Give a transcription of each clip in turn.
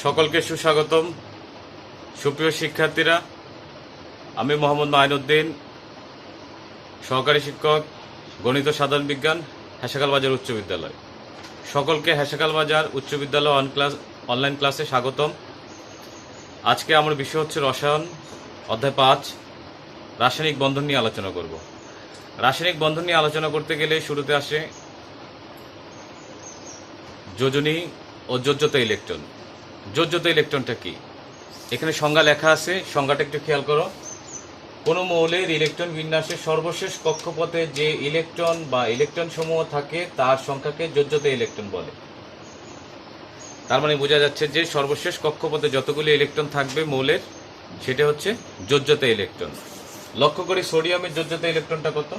সকলকে সুস্বাগতম। সুপ্রিয় শিক্ষার্থীরা, আমি মোহাম্মদ মাইনুদ্দিন, সহকারী শিক্ষক, গণিত সাধারণ বিজ্ঞান, হাসাকাল বাজার উচ্চ বিদ্যালয়। সকলকে হাসাকাল বাজার উচ্চ বিদ্যালয় অনলাইন ক্লাসে স্বাগতম। আজকে আমার বিষয় হচ্ছে রসায়ন, অধ্যায় ৫, রাসায়নিক বন্ধন নিয়ে আলোচনা করব। রাসায়নিক বন্ধন নিয়ে আলোচনা করতে গেলে শুরুতে আসে যোজনী ও যোজ্যতা ইলেকট্রন। যোজ্যতা ইলেকট্রনটা কি? এখানে সংজ্ঞা লেখা আছে, সংজ্ঞাটা একটু খেয়াল করো। কোনো মৌলের ইলেকট্রন বিন্যাসের সর্বশেষ কক্ষপথে যে ইলেকট্রন বা ইলেকট্রন সমূহ থাকে তার সংখ্যাকে যোজ্যতা ইলেকট্রন বলে। তার মানে বোঝা যাচ্ছে যে সর্বশেষ কক্ষপথে যতগুলি ইলেকট্রন থাকবে মৌলের, সেটা হচ্ছে যোজ্যতা ইলেকট্রন। লক্ষ্য করি সোডিয়ামের যোজ্যতা ইলেকট্রনটা কত।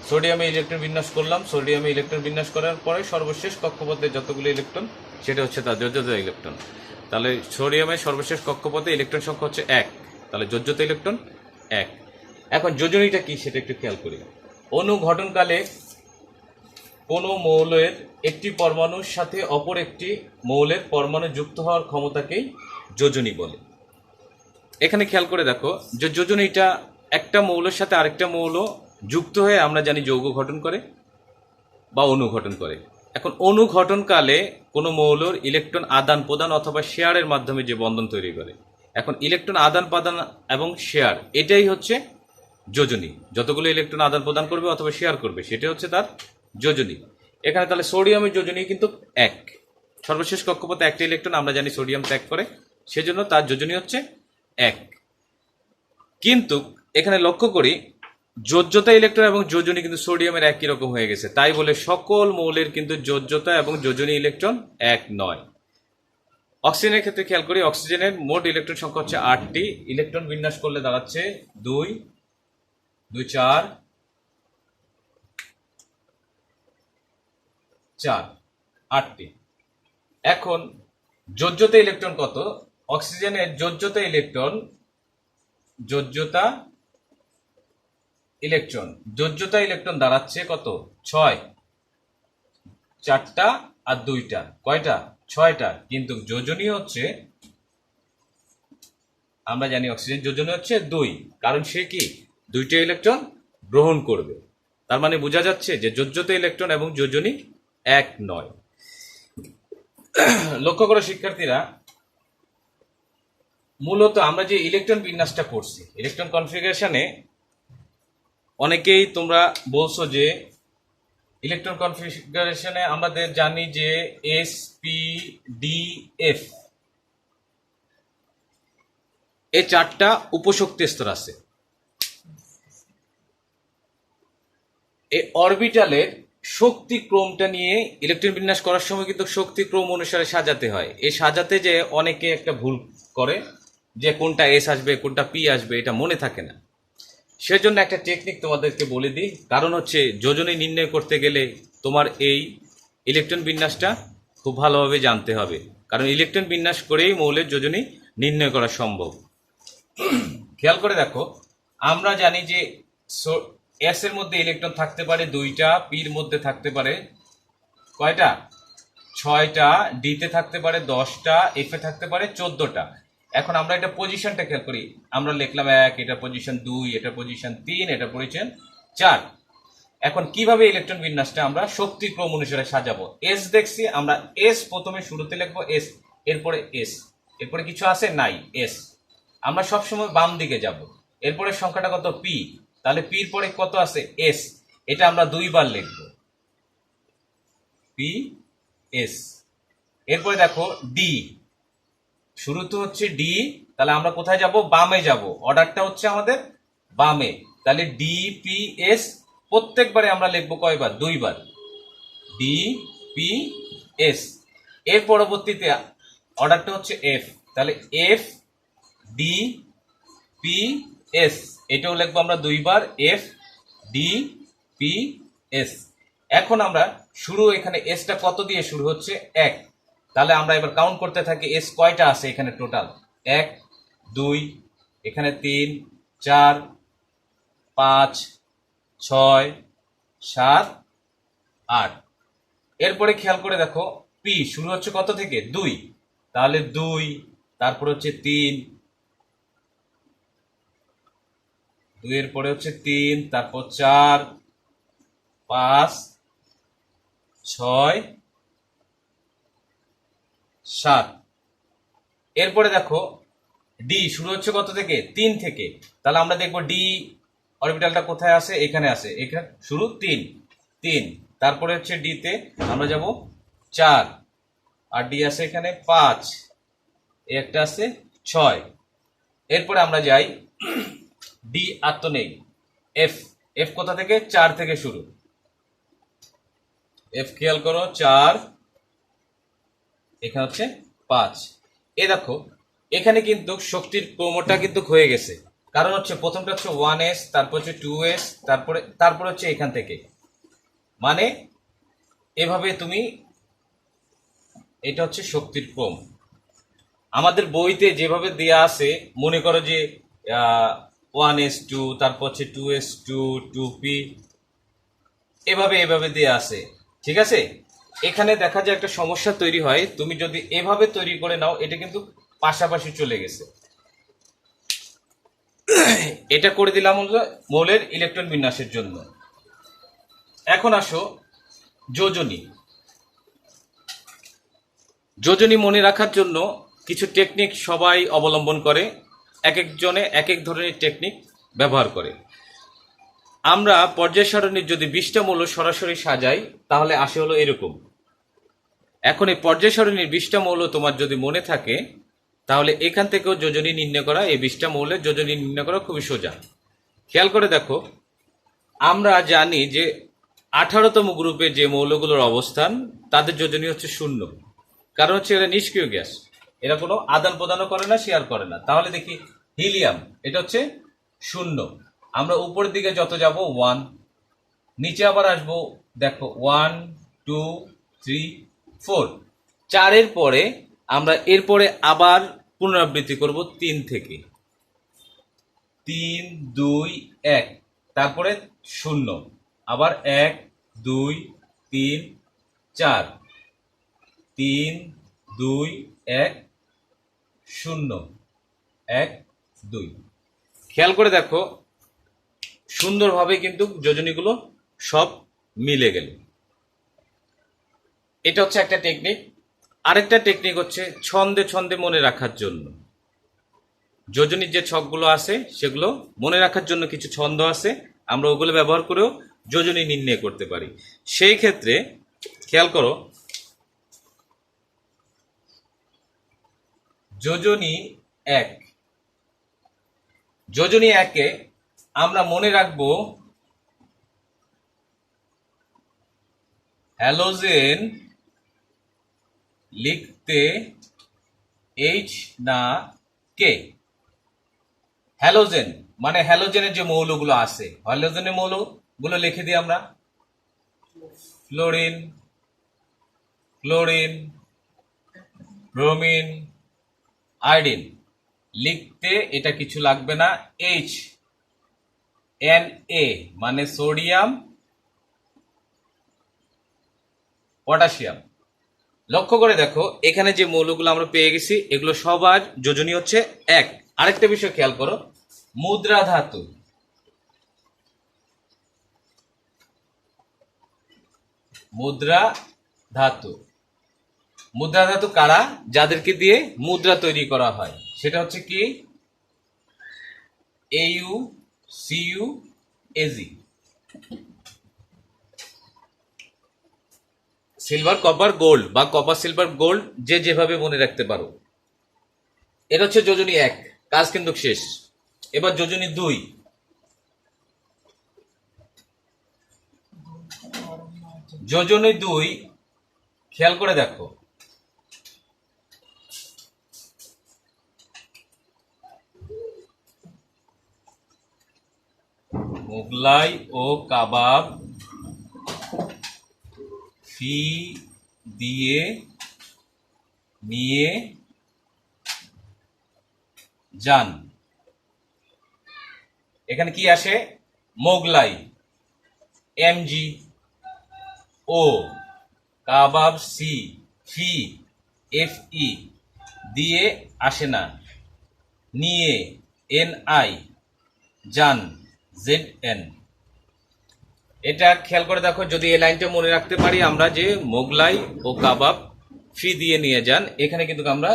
সোডিয়ামে ইলেকট্রন বিন্যাস করলাম, সোডিয়ামে ইলেকট্রন বিন্যাস করার পরে সর্বশেষ কক্ষপথে যতগুলি ইলেকট্রন, সেটা হচ্ছে তার যোজ্যতা ইলেকট্রন। তাহলে সোডিয়ামের সর্বশেষ কক্ষপথে ইলেকট্রন সংখ্যা হচ্ছে 1, তাহলে যোজ্যতা ইলেকট্রন 1। এখন যোজনীটা কি সেটা একটু খেয়াল করি। অণু গঠনকালে কোনো মৌলের একটি পরমাণুর সাথে অপর একটি মৌলের পরমাণু যুক্ত হওয়ার ক্ষমতাকেই যোজনী বলে। এখানে খেয়াল করে দেখো যে যোজনীটা একটা মৌলের সাথে আরেকটা মৌল যুক্ত হয়ে আমরা জানি যৌগ গঠন করে বা অণু গঠন করে। এখন অণু গঠনকালে কোনো মৌলের ইলেকট্রন আদান প্রদান অথবা শেয়ারের মাধ্যমে যে বন্ধন তৈরি করে, এখন ইলেকট্রন আদান প্রদান এবং শেয়ার, এটাই হচ্ছে যোজনী। যতগুলো ইলেকট্রন আদান প্রদান করবে অথবা শেয়ার করবে, সেটা হচ্ছে তার যোজনী। এখানে তাহলে সোডিয়ামের যোজনী কিন্তু 1, সর্বশেষ কক্ষপথে একটা ইলেকট্রন আমরা জানি সোডিয়াম ত্যাগ করে, সেজন্য তার যোজনী হচ্ছে 1। কিন্তু এখানে লক্ষ্য করি যোজ্যতা ইলেকট্রন এবং যোজনী কিন্তু সোডিয়ামের একই রকম হয়ে গেছে, তাই বলে সকল মৌলের কিন্তু যোজ্যতা এবং যোজনী ইলেকট্রন 1 নয়। অক্সিজেনের ক্ষেত্রে খেয়াল করি, অক্সিজেনের মোট ইলেকট্রন সংখ্যা হচ্ছে 8টি। ইলেকট্রন বিন্যাস করলে দাঁড়াচ্ছে 2, 2, 4, 4, 8টি। এখন যোজ্যতা ইলেকট্রন কত? অক্সিজেনের যোজ্যতা ইলেকট্রন দাঁড়াচ্ছে কত? 6, 4টা আর 2টা, কয়টা? 6টা। কিন্তু যোজনী হচ্ছে, আমরা জানি অক্সিজেন যোজনী হচ্ছে 2, কারণ সে কি 2টা ইলেকট্রন গ্রহণ করবে। তার মানে বোঝা যাচ্ছে যে যোজ্যতা ইলেকট্রন এবং যোজনী 1 নয়। লক্ষ্য করো শিক্ষার্থীরা, মূলত আমরা যে ইলেকট্রন বিন্যাসটা করছি, ইলেকট্রন কনফিগারেশনে অনেকেই তোমরা বলছো যে ইলেকট্রন কনফিগারেশনে আমাদের জানি যে SPDF এই 4টা উপশক্তি স্তর আছে। এই অরবিটালের শক্তি ক্রমটা নিয়ে ইলেকট্রন বিন্যাস করার সময় কিন্তু শক্তি ক্রম অনুসারে সাজাতে হয়। এই সাজাতে যে অনেকে একটা ভুল করে, যে কোনটা S আসবে কোনটা P আসবে এটা মনে থাকে না। সেজন্য একটা টেকনিক তোমাদেরকে বলে দিই। কারণ হচ্ছে যোজনী নির্ণয় করতে গেলে তোমার এই ইলেকট্রন বিন্যাসটা খুব ভালোভাবে জানতে হবে, কারণ ইলেকট্রন বিন্যাস করেই মৌলের যোজনী নির্ণয় করা সম্ভব। খেয়াল করে দেখো, আমরা জানি যে S এর মধ্যে ইলেকট্রন থাকতে পারে 2টা, P এর মধ্যে থাকতে পারে কয়টা? 6টা, D তে থাকতে পারে 10টা, F এ থাকতে পারে 14টা। এখন আমরা এটা পজিশনটা খেয়াল করি, আমরা লিখলাম 1, এটা পজিশন 2, এটা পজিশন 3, এটা পজিশন 4। এখন কিভাবে ইলেকট্রন বিন্যাসটা আমরা শক্তি ক্রম অনুসারে সাজাবো? S দেখছি আমরা, S প্রথমে শুরুতে লিখবো S, এরপরে S, এরপরে কিছু আছে নাই S, আমরা সবসময় বাম দিকে যাব। এরপরে সংখ্যাটা কত? P, তাহলে P এর পরে কত আছে? S, এটা আমরা 2 বার লিখবো P S। এরপরে দেখো D, শুরুতে হচ্ছে D, তাহলে আমরা কোথায় যাব? বামে যাব, অর্ডারটা হচ্ছে আমাদের বামে। তাহলে D P S প্রত্যেকবারে আমরা লিখবো কয়বার? 2 বার D P S। এর পরবর্তীতে অর্ডারটা হচ্ছে F, তাহলে F D P S, এটাও লিখবো আমরা 2 বার F D P S। এখন আমরা শুরু, এখানে এসটা কত দিয়ে শুরু হচ্ছে? 1, তাহলে আমরা এবার কাউন্ট করতে থাকি S কয়টা আছে এখানে টোটাল? 1, 2, এখানে 3, 4, 5, 6, 7, 8। এরপরে খেয়াল করে দেখো P শুরু হচ্ছে কত থেকে? 2, তাহলে 2, তারপর হচ্ছে 3, 2 এর পরে হচ্ছে 3, তারপর 4, 5, 6, 7। এরপরে দেখো ডি শুরু হচ্ছে কত থেকে? 3 থেকে। তাহলে আমরা দেখবো ডি অরবিটালটা কোথায় আছে? এখানে আছে, এখানে শুরু 3, 3। তারপরে হচ্ছে ডি তে আমরা যাব 4, আর ডি আছে এখানে 5, একটা আছে 6। এরপরে আমরা যাই ডি আর তো নেই, এফ। এফ কোথা থেকে? 4 থেকে শুরু। এফ খেয়াল করো 4, এখানে হচ্ছে 5। এ দেখো এখানে কিন্তু শক্তির ক্রমটা কিন্তু হয়ে গেছে, কারণ হচ্ছে প্রথমটা হচ্ছে 1s, তারপর হচ্ছে 2s, তারপরে হচ্ছে এখান থেকে, মানে এভাবে তুমি, এটা হচ্ছে শক্তির ক্রম। আমাদের বইতে যেভাবে দেয়া আছে, মনে করো যে 1s2, তারপর হচ্ছে 2s2, 2p, এভাবে দেয়া আছে, ঠিক আছে। এখানে দেখা যায় একটা সমস্যা তৈরি হয়, তুমি যদি এভাবে তৈরি করে নাও, এটা কিন্তু পাশাপাশি চলে গেছে। এটা করে দিলাম মৌলের ইলেকট্রন বিন্যাসের জন্য। এখন আসো যোজনী। যোজনী মনে রাখার জন্য কিছু টেকনিক সবাই অবলম্বন করে, এক একজনে এক এক ধরনের টেকনিক ব্যবহার করে। আমরা পর্যায় সারণীর যদি 20টা মৌল সরাসরি সাজাই, তাহলে আসে হলো এরকম। এখন এই পর্যায় সারণীর 20টা মৌল তোমার যদি মনে থাকে, তাহলে এখান থেকেও যোজনী নির্ণয় করা, এই 20টা মৌলের যোজনী নির্ণয় করা খুবই সোজা। খেয়াল করে দেখো, আমরা জানি যে 18তম গ্রুপে যে মৌলগুলোর অবস্থান, তাদের যোজনী হচ্ছে 0, কারণ হচ্ছে এরা নিষ্ক্রিয় গ্যাস, এরা কোনো আদান প্রদানও করে না, শেয়ার করে না। তাহলে দেখি হিলিয়াম, এটা হচ্ছে 0। আমরা উপরের দিকে যত যাব 1, নিচে আবার আসবো, দেখো 1, 2, 3, 4, 4-এর পরে আমরা এরপরে আবার পুনরাবৃত্তি করব 3 থেকে, 3, 2, 1, তারপরে 0, আবার 1, 2, 3, 4, 3, 2, 1, 0, 1, 2। খেয়াল করে দেখো সুন্দরভাবে কিন্তু যোজনীগুলো সব মিলে গেল। এটা হচ্ছে একটা টেকনিক। আরেকটা টেকনিক হচ্ছে ছন্দে ছন্দে মনে রাখার জন্য। যোজনীর যে ছকগুলো আছে সেগুলো মনে রাখার জন্য কিছু ছন্দ আছে, আমরা ওগুলো ব্যবহার করেও যোজনী নির্ণয় করতে পারি। সেই ক্ষেত্রে খেয়াল করো, যোজনী 1, যোজনী 1-এ আমরা মনে রাখবো হ্যালোজেন লিখতে এইচ না কে। হ্যালোজেন মানে হ্যালোজেনের যে মৌলগুলো আছে, হ্যালোজেনের মৌলগুলো লিখে দিই আমরা, ফ্লোরিন, ক্লোরিন, ব্রোমিন, আয়োডিন। লিখতে এটা কিছু লাগবে না, এইচ, এন এ মানে সোডিয়াম, পটাশিয়াম। লক্ষ্য করে দেখো এখানে যে মৌলগুলো আমরা পেয়ে গেছি, এগুলো সবার যোজনী হচ্ছে 1। আরেকটা বিষয় খেয়াল করো, মুদ্রা ধাতু, মুদ্রা ধাতু, মুদ্রা ধাতু কারা? যাদেরকে দিয়ে মুদ্রা তৈরি করা হয়, সেটা হচ্ছে কি AU, CU, AG. Silver copper gold বা কপার সিলভার গোল্ড, যে যেভাবে মনে রাখতে পারো। এটা হচ্ছে যোজনী 1, কাজ কিন্তু শেষ। এবার যোজনী 2, যোজনী 2 খেয়াল করে দেখো, মোগলাই ও কাবাব ফি দিয়ে নিয়ে যান। এখানে কি আসে? মোগলাই এমজি, ও কাবাব সি, ফি এফ ই, দিয়ে আসে না, নিয়ে NI, যান ZN। এটা খেয়াল করে দেখো, যদি এই লাইনটা মনে রাখতে পারি আমরা যে মোগলাই ও কাবাব ফি দিয়ে নিয়ে যান, এখানে কিন্তু আমরা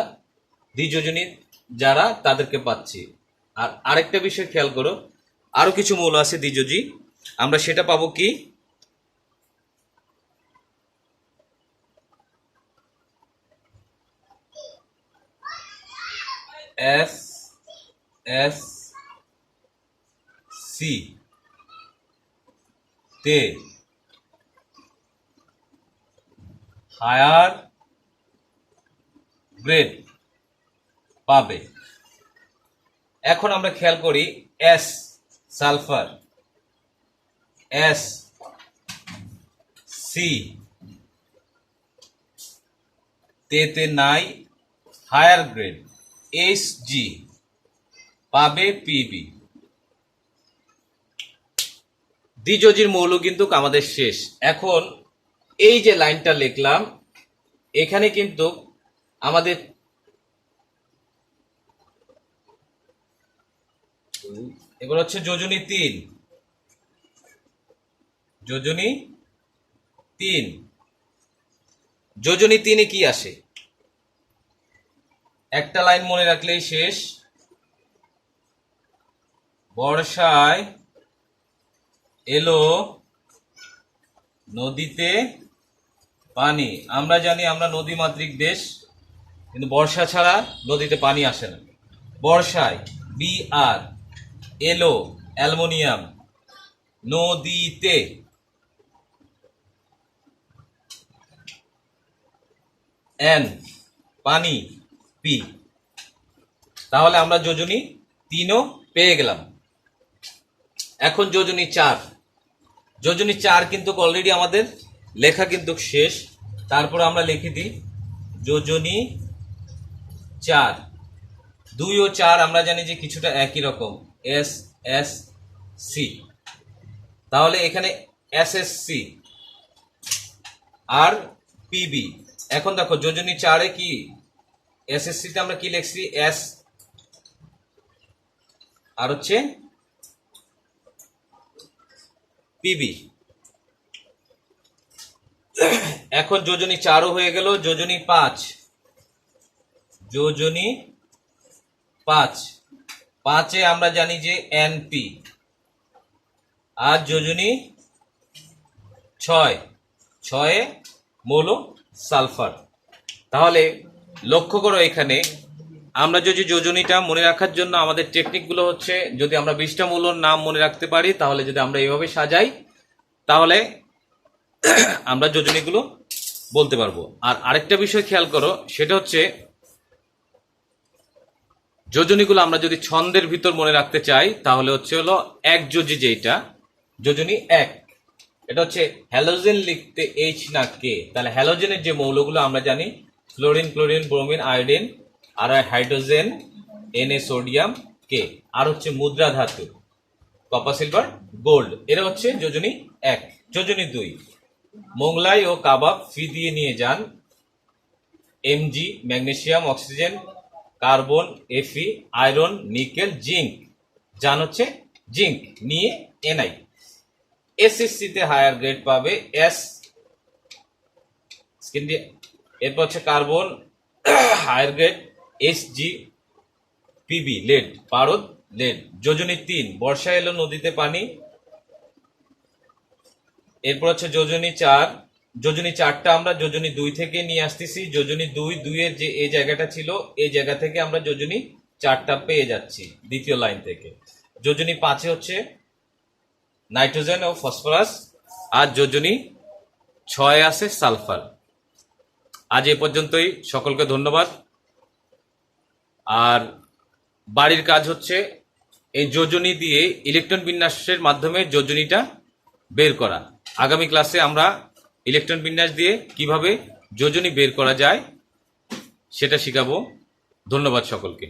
দ্বিযোজনী যারা তাদেরকে পাচ্ছি। আর আরেকটা বিষয় খেয়াল করো, আরো কিছু মৌল আছে দ্বিযোজী, আমরা সেটা পাবো কি, SSC তে হায়ার গ্রেড পাবে। এখন আমরা খেয়াল করি S সালফার, SC তে নাই হায়ার গ্রেড, HG পাবে PB। দ্বিযোজীর মৌল কিন্তু আমাদের শেষ। এখন এই যে লাইনটা লিখলাম, এখানে কিন্তু আমাদের এবার হচ্ছে যোজনী 3, যোজনী 3। যোজনী 3-এ কি আসে, একটা লাইন মনে রাখলেই শেষ। বর্ষায় এলো নদীতে পানি। আমরা জানি আমরা নদীমাতৃক দেশ, কিন্তু বর্ষা ছাড়া নদীতে পানি আসে না। বর্ষায় BR, এলো অ্যালুমিনিয়াম, নদীতে N, পানি P। তাহলে আমরা যোজনী 3ও পেয়ে গেলাম। এখন যোজনী 4, যোজনী 4 কিন্তু অলরেডি আমাদের লেখা কিন্তু শেষ। তারপর আমরা লিখে দিই যোজনী 4। 2 ও 4 আমরা জানি যে কিছুটা একই রকম, SSC। তাহলে এখানে SSC আর PB। এখন দেখো যোজনী 4-এ কি, SSC তে আমরা কি লিখছি, S আর হচ্ছে PB। এখন যোজনী 4ও হয়ে গেল। যোজনী 5, যোজনী 5-এ আমরা জানি যে NP। আর যোজনী 6-এ মৌল সালফার। তাহলে লক্ষ্য করো, এখানে আমরা যদি যোজনীটা মনে রাখার জন্য আমাদের টেকনিকগুলো হচ্ছে, যদি আমরা 20টা মৌলর নাম মনে রাখতে পারি, তাহলে যদি আমরা এইভাবে সাজাই, তাহলে আমরা যোজনীগুলো বলতে পারবো। আর আরেকটা বিষয় খেয়াল করো, সেটা হচ্ছে যোজনীগুলো আমরা যদি ছন্দের ভিতর মনে রাখতে চাই, তাহলে হচ্ছে হলো একযোজী, যেটা যোজনী 1, এটা হচ্ছে হ্যালোজেন লিখতে H না K। তাহলে হ্যালোজেনের যে মৌলগুলো আমরা জানি, ফ্লোরিন, ক্লোরিন, ব্রোমিন, আয়োডিন, আর হাইড্রোজেন, Na, সোডিয়াম, K। আর হচ্ছে মুদ্রা ধাতু, কপার, সিলভার, গোল্ড। এরা হচ্ছে যোজনী 1। যোজনী 2, মোগলাই ও কাবাব ফি দিয়ে নিয়ে যান, Mg magnesium, oxygen, carbon, Fe iron, nickel, zinc, যান হচ্ছে জিঙ্ক, নিয়ে Ni। SSC তে হায়ার গ্রেড পাবে, S স্কিন দিয়ে। এরপর হচ্ছে carbon higher grade, Hg Pb lead, পারদ, লেড। যোজনী 3, বর্ষা এলো নদীতে পানি। এরপর হচ্ছে যোজনী 4, যোজনী 4টা আমরা যোজনী 2 থেকে নিয়ে আসতেছি। যোজনী 2-এর যে এই জায়গাটা ছিল, এই জায়গা থেকে আমরা যোজনী 4টা পেয়ে যাচ্ছি দ্বিতীয় লাইন থেকে। যোজনী 5-এ হচ্ছে নাইট্রোজেন ও ফসফরাস। আর যোজনী 6-এ আছে সালফার। আজ এ পর্যন্তই, সকলকে ধন্যবাদ। আর বাড়ির কাজ হচ্ছে এই যোজনী দিয়ে ইলেকট্রন বিন্যাসের মাধ্যমে যোজনীটা বের করা। আগামী ক্লাসে আমরা ইলেকট্রন বিন্যাস দিয়ে কিভাবে যোজনী বের করা যায় সেটা শিখাবো। ধন্যবাদ সকলকে।